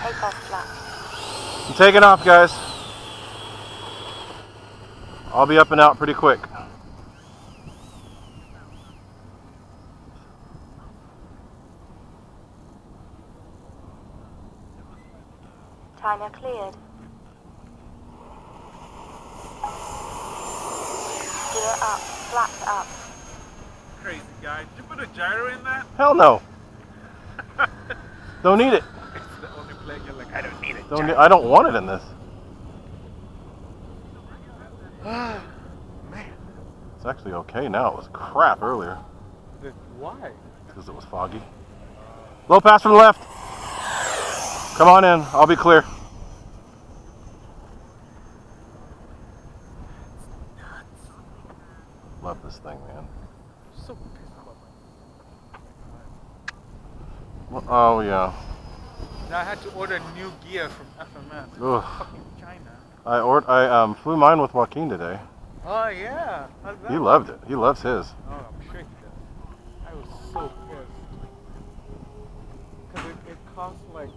Takeoff flat. I'm taking off, guys. I'll be up and out pretty quick. Timer cleared. Gear up, flaps up. Crazy guy. Did you put a gyro in that? Hell no. Don't need it. It's the only plane you're like, I don't need it. I don't want it in this. Man. It's actually okay now. It was crap earlier. Why? Because it was foggy. Low pass from the left. Come on in. I'll be clear. Love this thing, man. So pissed off. Well, oh, yeah. Now I had to order new gear from FMS. Ugh. Fucking China. I flew mine with Joaquin today. Oh, yeah. How's that? He loved it. He loves his. Oh, I'm sure he does. I was so pissed. Because it cost like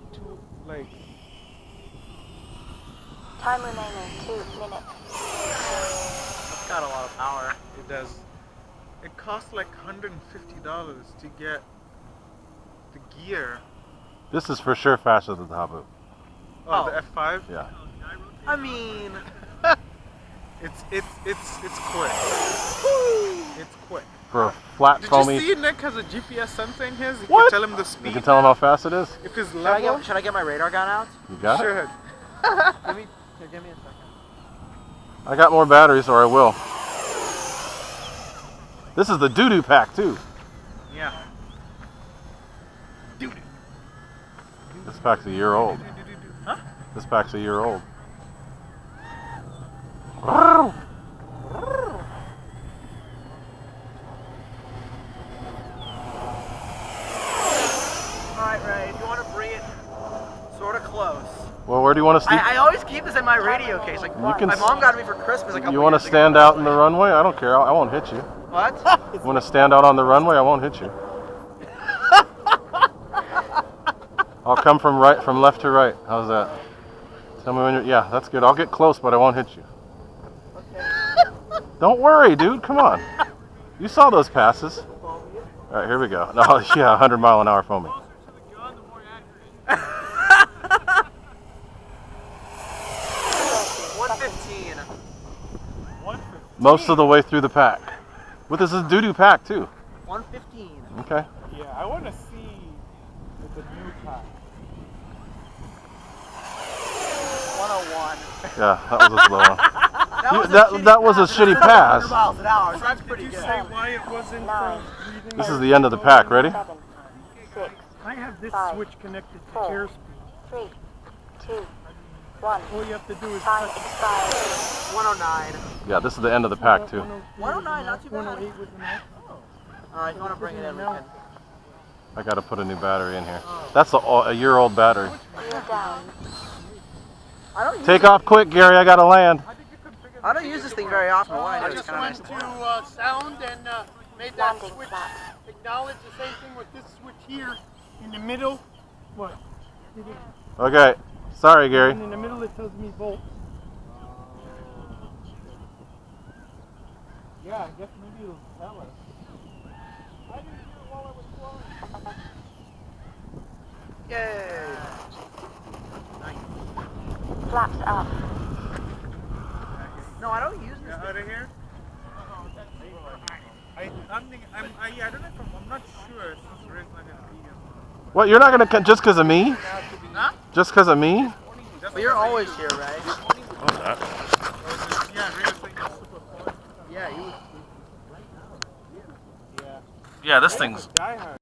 Time remaining 2 minutes. It's got a lot of power. It does. It costs like $150 to get the gear. This is for sure faster than the Habu. Oh, Oh. the F-5? Yeah. I mean, It's quick. It's quick. For a flat Did foamy. you see Nick has a GPS sensor in his? You What? can tell him the speed. You can tell him how fast it is? If it's level. should I get my radar gun out? You got it? Should. Give me a second. I got more batteries, or I will. This is the doo-doo pack, too. Yeah. Dude. This pack's a year old. Huh? This pack's a year old. Alright, Ray, if you want to bring it sort of close. Well, where do you want to sleep? I always keep this in my radio case. Like, You can my mom got it me for Christmas a couple You want to years stand ago. out in the runway? I don't care. I won't hit you. What? You want to stand out on the runway? I won't hit you. I'll come from left to right. How's that? Tell me when you're. Yeah, that's good. I'll get close, but I won't hit you. Don't worry, dude. Come on. You saw those passes. All right, here we go. No, yeah, 100 mile an hour foaming. 115. Most of the way through the pack. But this is a doo-doo pack too. 115. Okay. Yeah, I want to see the new pack. 101. Yeah, that was a slow one. That That was a shitty pass. 100 miles an hour, so that's pretty Did you good. say why it wasn't 9, reading? This is the end of the pack. Ready? 7, 6, I have this 5, switch connected to 4, airspeed. 3, 2, 1. All you have to do is Time press expired. 109. Yeah, this is the end of the pack too. 109, not too bad. 108 was enough. Alright, if you want to bring it in, we can. I got to put a new battery in here. That's a year-old battery. Gear down. I don't use Take off quick, Gary. I got to land. I don't use this thing very often. What I I do is just kind of went nice. to sound and made that Landing switch. flat. Acknowledge the same thing with this switch here in the middle. What? Okay. Sorry, Gary. And in the middle it tells me volts. Yeah, I guess maybe it'll tell us. I didn't hear it while I was flying. Yay! Flaps up. No, I don't use this. Get out of here. I don't know if I'm not sure since Ray's not gonna be here. What? You're not gonna just because of me? Huh? Just because of me? But you're always here, right? What's that? Yeah, Ray was saying it's super fun. Yeah, you. Yeah, this thing's Die Hard.